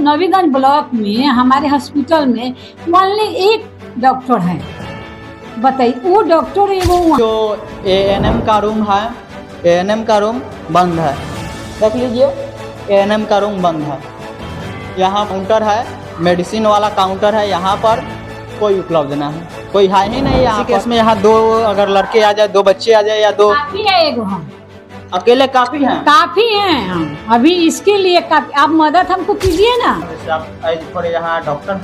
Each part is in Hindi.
नवीगंज ब्लॉक में हमारे हॉस्पिटल में ओनली एक डॉक्टर है। बताइए वो डॉक्टर है वो जो एएनएम का रूम है, एएनएम का रूम बंद है। देख लीजिए, एएनएम का रूम बंद है। यहाँ काउंटर है, मेडिसिन वाला काउंटर है, यहाँ पर कोई उपलब्ध ना है, कोई है ही नहीं यहाँ केस में। यहाँ दो अगर लड़के आ जाए, दो बच्चे आ जाए या दो काफी है, एगो हम अकेले काफी हैं। काफी हैं हम अभी इसके लिए काफी। आप मदद हमको कीजिए ना। आप यहाँ डॉक्टर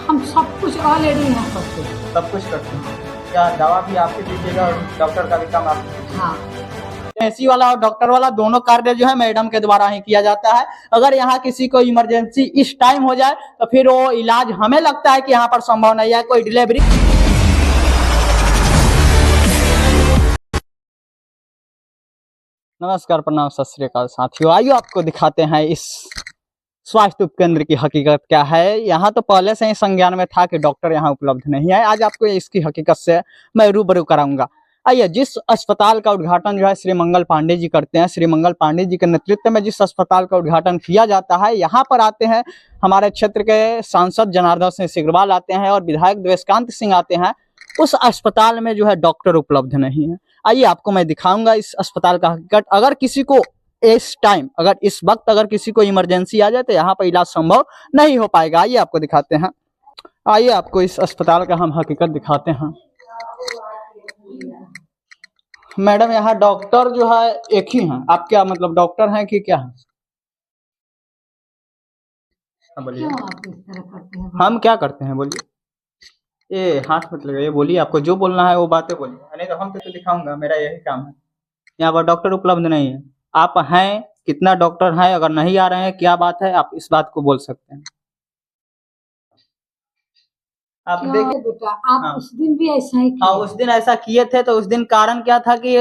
हम सब कुछ ऑलरेडी यहाँ करते हैं, सब कुछ करते हैं। क्या दवा भी आपके दीजिएगा और डॉक्टर का भी काम आप? हाँ, एसी वाला और डॉक्टर वाला दोनों कार्य जो है मैडम के द्वारा ही किया जाता है। अगर यहाँ किसी को इमरजेंसी इस टाइम हो जाए तो फिर वो इलाज हमें लगता है कि यहाँ पर संभव नहीं है, कोई डिलीवरी। नमस्कार, प्रणाम, सत श्री अकाल साथियों। आइए आपको दिखाते हैं इस स्वास्थ्य उपकेंद्र की हकीकत क्या है। यहाँ तो पहले से ही संज्ञान में था कि डॉक्टर यहाँ उपलब्ध नहीं है। आज आपको इसकी हकीकत से मैं रूबरू कराऊंगा। आइए, जिस अस्पताल का उद्घाटन जो है श्री मंगल पांडे जी करते हैं, श्री मंगल पांडे जी के नेतृत्व में जिस अस्पताल का उद्घाटन किया जाता है, यहाँ पर आते हैं हमारे क्षेत्र के सांसद जनार्दन सिंह सिग्रीवाल आते हैं और विधायक देवकांत सिंह आते हैं। उस अस्पताल में जो है डॉक्टर उपलब्ध नहीं है। आइए आपको मैं दिखाऊंगा इस अस्पताल का हकीकत। अगर किसी को इस टाइम, अगर इस वक्त अगर किसी को इमरजेंसी आ जाए तो यहाँ पर इलाज संभव नहीं हो पाएगा। आइए आपको दिखाते हैं। आइए आपको इस अस्पताल का हम हकीकत दिखाते हैं। मैडम, यहाँ डॉक्टर जो है एक ही हैं। आप क्या मतलब डॉक्टर हैं कि क्या हैं? बोलिए, हम क्या करते हैं बोलिए। ये हाथ मत लगाइए, बोलिए, आपको जो बोलना है वो बातें बोलिए, नहीं तो हम तो दिखाऊंगा, मेरा यही काम है। यहाँ पर डॉक्टर उपलब्ध नहीं है। आप हैं, कितना डॉक्टर हैं, अगर नहीं आ रहे हैं क्या बात है, आप इस बात को बोल सकते हैं। आप देखिए बेटा, आप उस दिन भी ऐसा ही हाँ, उस दिन ऐसा किए थे। तो उस दिन कारण क्या था कि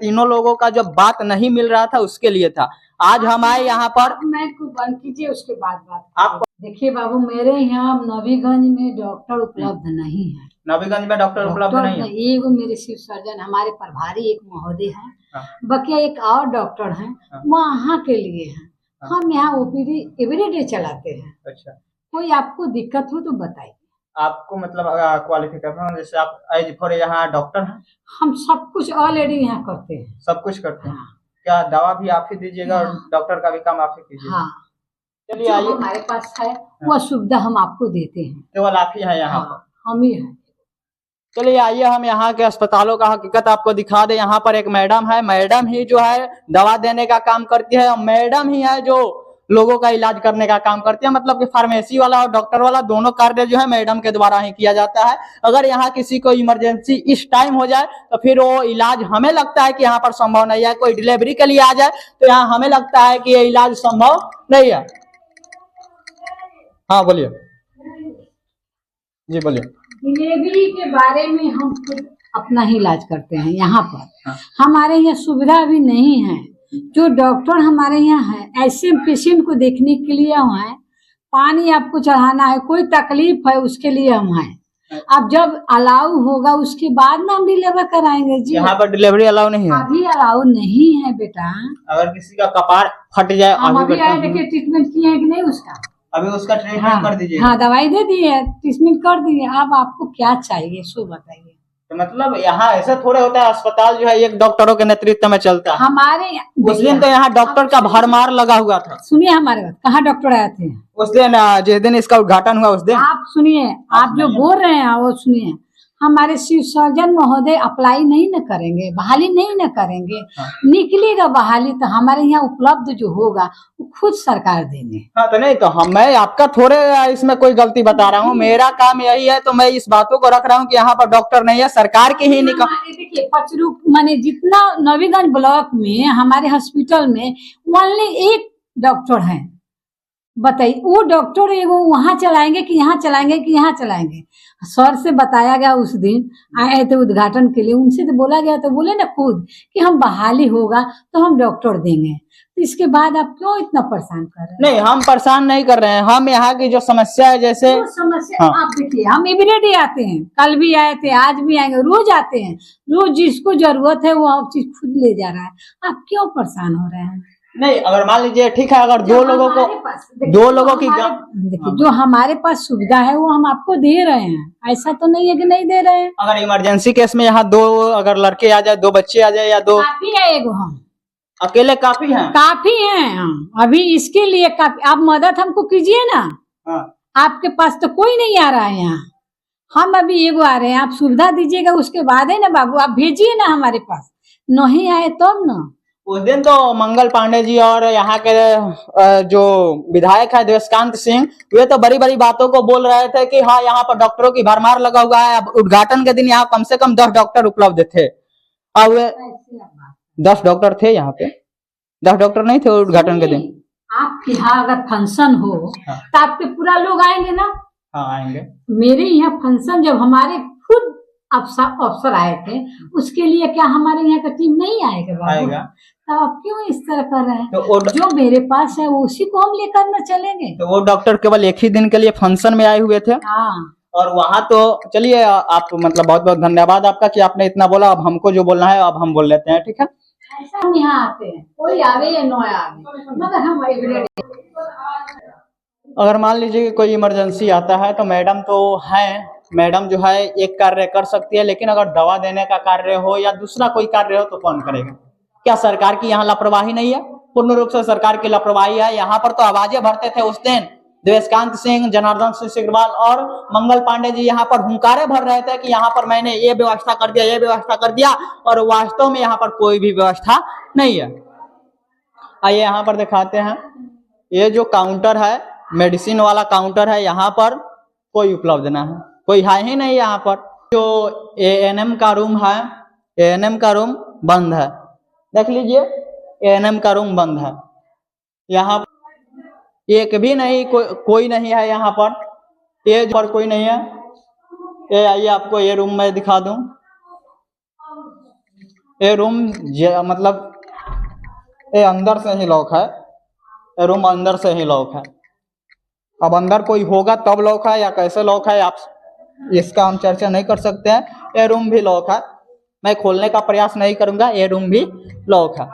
तीनों लोगों का जो बात नहीं मिल रहा था उसके लिए था। आज हम आए यहाँ पर। मैं को बंद कीजिए, उसके बाद बात आप देखिए। बाबू, मेरे यहाँ नवीगंज में डॉक्टर उपलब्ध नहीं है। नवीगंज में डॉक्टर उपलब्ध नहीं है। एक मेरे शिव सर्जन हमारे प्रभारी एक महोदय हैं, बकिया एक और डॉक्टर हैं, वहाँ के लिए हैं। हम यहाँ ओपीडी एवरीडे चलाते हैं। अच्छा, कोई आपको दिक्कत हो तो बताइए। आपको मतलब क्वालिफिकेशन जैसे आप एज फॉर यहाँ डॉक्टर हैं? हम सब कुछ ऑलरेडी यहाँ करते हैं, सब कुछ करते हैं। क्या दवा भी आप ही दीजिएगा और डॉक्टर का भी काम आप ही कीजिएगा? हाँ, चलिए आइए, हमारे पास है वो सुविधा हम आपको देते हैं। केवल आप ही हैं यहाँ पर? हम ही हैं। चलिए आइए, हम यहाँ के अस्पतालों का हकीकत आपको दिखा दे। यहाँ पर एक मैडम है, मैडम ही जो है दवा देने का काम करती है, मैडम ही है जो लोगों का इलाज करने का काम करती है। मतलब कि फार्मेसी वाला और डॉक्टर वाला दोनों कार्य जो है मैडम के द्वारा ही किया जाता है। अगर यहाँ किसी को इमरजेंसी इस टाइम हो जाए तो फिर वो इलाज हमें लगता है कि यहाँ पर संभव नहीं है, कोई डिलीवरी के लिए आ जाए तो यहाँ हमें लगता है कि ये इलाज संभव नहीं है। हाँ बोलिए जी, बोलिए। डिलीवरी के बारे में हम खुद अपना ही इलाज करते हैं यहाँ पर। हमारे यहाँ सुविधा भी नहीं है। जो डॉक्टर हमारे यहाँ है, ऐसे पेशेंट को देखने के लिए हम हैं। पानी आपको चढ़ाना है, कोई तकलीफ है, उसके लिए हम हैं। अब जब अलाउ होगा उसके बाद ना हम डिलीवर कराएंगे जी। यहाँ पर डिलीवरी अलाउ नहीं है? अभी अलाउ नहीं है बेटा। अगर किसी का कपार फट जाए, अभी आए देखिए, ट्रीटमेंट किए हैं कि नहीं उसका? अभी उसका ट्रीटमेंट कर दीजिए। हाँ, दवाई दे दी है, ट्रीटमेंट कर दी है। अब आपको क्या चाहिए सो बताइए। तो मतलब यहाँ ऐसा थोड़े होता है, अस्पताल जो है एक डॉक्टरों के नेतृत्व में चलता है। हमारे उस दिन तो यहाँ डॉक्टर का भरमार लगा हुआ था। सुनिए हमारे बात, कहाँ डॉक्टर आए थे उस दिन, जिस दिन इसका उद्घाटन हुआ उस दिन? आप सुनिए, आप जो बोल रहे हैं वो सुनिए। हमारे शिव सर्जन महोदय अप्लाई नहीं न करेंगे, बहाली नहीं न करेंगे। निकलेगा बहाली तो हमारे यहाँ उपलब्ध जो होगा वो खुद सरकार देंगे। हाँ, तो नहीं तो मैं आपका थोड़े इसमें कोई गलती बता रहा हूँ। मेरा काम यही है, तो मैं इस बातों को रख रहा हूँ कि यहाँ पर डॉक्टर नहीं है, सरकार की ही निकल। देखिए, पचरू माने जितना नवीगंज ब्लॉक में हमारे हॉस्पिटल में ओनली एक डॉक्टर है। बताइए वो डॉक्टर है, वो वहाँ चलाएंगे कि यहाँ चलाएंगे कि यहाँ चलाएंगे? सर से बताया गया, उस दिन आए थे उद्घाटन के लिए, उनसे तो बोला गया, तो बोले ना खुद कि हम बहाली होगा तो हम डॉक्टर देंगे। तो इसके बाद आप क्यों इतना परेशान कर रहे हैं? नहीं, हम परेशान नहीं कर रहे हैं। हम यहाँ की जो समस्या है, जैसे समस्या आप देखिए, हम एवरीडे आते हैं, कल भी आए थे, आज भी आएंगे, रोज आते हैं। रोज जिसको जरूरत है वो चीज खुद ले जा रहा है। आप क्यों परेशान हो रहे हैं? नहीं, अगर मान लीजिए ठीक है, अगर दो लोगों को, दो लोगों की देखिए जो हमारे पास सुविधा है वो हम आपको दे रहे हैं, ऐसा तो नहीं है कि नहीं दे रहे हैं। अगर इमरजेंसी केस में यहाँ दो अगर लड़के आ जाए, दो बच्चे आ जाए या दो, काफी है एगो, हम अकेले काफी हैं। काफी हैं हम, अभी इसके लिए काफी, आप मदद हमको कीजिए ना। हाँ। आपके पास तो कोई नहीं आ रहा है यहाँ, हम अभी एगो आ रहे हैं, आप सुविधा दीजिएगा उसके बाद है ना बाबू, आप भेजिए ना हमारे पास, नहीं आए तब ना। उस दिन तो मंगल पांडे जी और यहाँ के जो विधायक है देवस्कांत सिंह, वे तो बड़ी बड़ी बातों को बोल रहे थे कि हाँ यहाँ पर डॉक्टरों की भरमार लगा हुआ है। अब उद्घाटन के दिन यहाँ कम से कम 10 डॉक्टर उपलब्ध थे। अब 10 डॉक्टर थे यहाँ पे, 10 डॉक्टर नहीं थे उद्घाटन के दिन। आपके यहाँ अगर फंक्शन हो तो आपके पूरा लोग आएंगे ना। हाँ आएंगे। मेरे यहाँ फंक्शन जब हमारे खुद अफसर आए थे, उसके लिए क्या हमारे यहाँ का टीम नहीं आएगा? आएगा। तो आप क्यों इस तरह कर रहे हैं? तो जो मेरे पास है वो उसी को हम लेकर न चलेंगे। तो वो डॉक्टर केवल एक ही दिन के लिए फंक्शन में आए हुए थे। हाँ। और वहाँ तो चलिए, आप मतलब बहुत बहुत धन्यवाद आपका कि आपने इतना बोला। अब हमको जो बोलना है अब हम बोल लेते हैं, ठीक है? ऐसा हम यहाँ आते हैं, कोई आवे या न आवे, मगर हम अगर मान लीजिए कि कोई इमरजेंसी आता है तो मैडम तो है, मैडम जो है एक कार्य कर सकती है, लेकिन अगर दवा देने का कार्य हो या दूसरा कोई कार्य हो तो कौन करेगा? क्या सरकार की यहाँ लापरवाही नहीं है? पूर्ण रूप से सरकार की लापरवाही है। यहाँ पर तो आवाजें भरते थे उस दिन देवस्कांत सिंह, जनार्दन सिंह सिग्रीवाल और मंगल पांडे जी, यहाँ पर हुंकारे भर रहे थे कि यहाँ पर मैंने ये व्यवस्था कर दिया, ये व्यवस्था कर दिया, और वास्तव में यहाँ पर कोई भी व्यवस्था नहीं है। आइए यहाँ पर दिखाते हैं, ये जो काउंटर है, मेडिसिन वाला काउंटर है, यहाँ पर कोई उपलब्ध ना है, कोई है ही नहीं। यहाँ पर जो एएनएम का रूम है, एएनएम का रूम बंद है, देख लीजिए एएनएम का रूम बंद है। यहाँ एक भी नहीं, कोई नहीं है यहाँ पर, ये पर कोई नहीं है। ये आइए आपको ये रूम मैं दिखा दूं। ये रूम मतलब ये अंदर से ही लॉक है, ये रूम अंदर से ही लॉक है। अब अंदर कोई होगा तब लॉक है या कैसे लॉक है, आप इसका हम चर्चा नहीं कर सकते हैं। ये रूम भी लॉक है, मैं खोलने का प्रयास नहीं करूंगा, ये रूम भी लॉक है।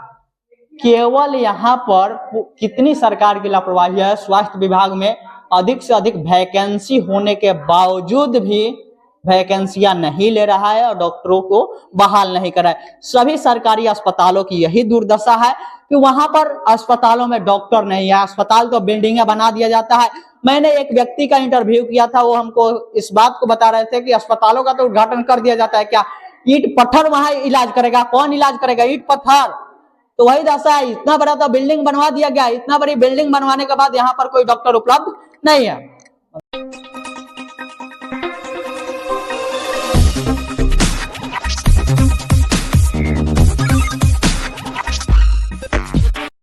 केवल यहाँ पर कितनी सरकार की लापरवाही है। स्वास्थ्य विभाग में अधिक से अधिक वैकेंसी होने के बावजूद भी वैकेंसियां नहीं ले रहा है और डॉक्टरों को बहाल नहीं कर रहा है। सभी सरकारी अस्पतालों की यही दुर्दशा है कि वहां पर अस्पतालों में डॉक्टर नहीं है। अस्पताल तो बिल्डिंगें बना दिया जाता है। मैंने एक व्यक्ति का इंटरव्यू किया था, वो हमको इस बात को बता रहे थे कि अस्पतालों का तो उद्घाटन कर दिया जाता है, क्या ईंट पत्थर वहां इलाज करेगा? कौन इलाज करेगा? ईंट पत्थर। तो वही दशा है, इतना बड़ा तो बिल्डिंग बनवा दिया गया, इतना बड़ी बिल्डिंग बनवाने के बाद यहाँ पर कोई डॉक्टर उपलब्ध नहीं है।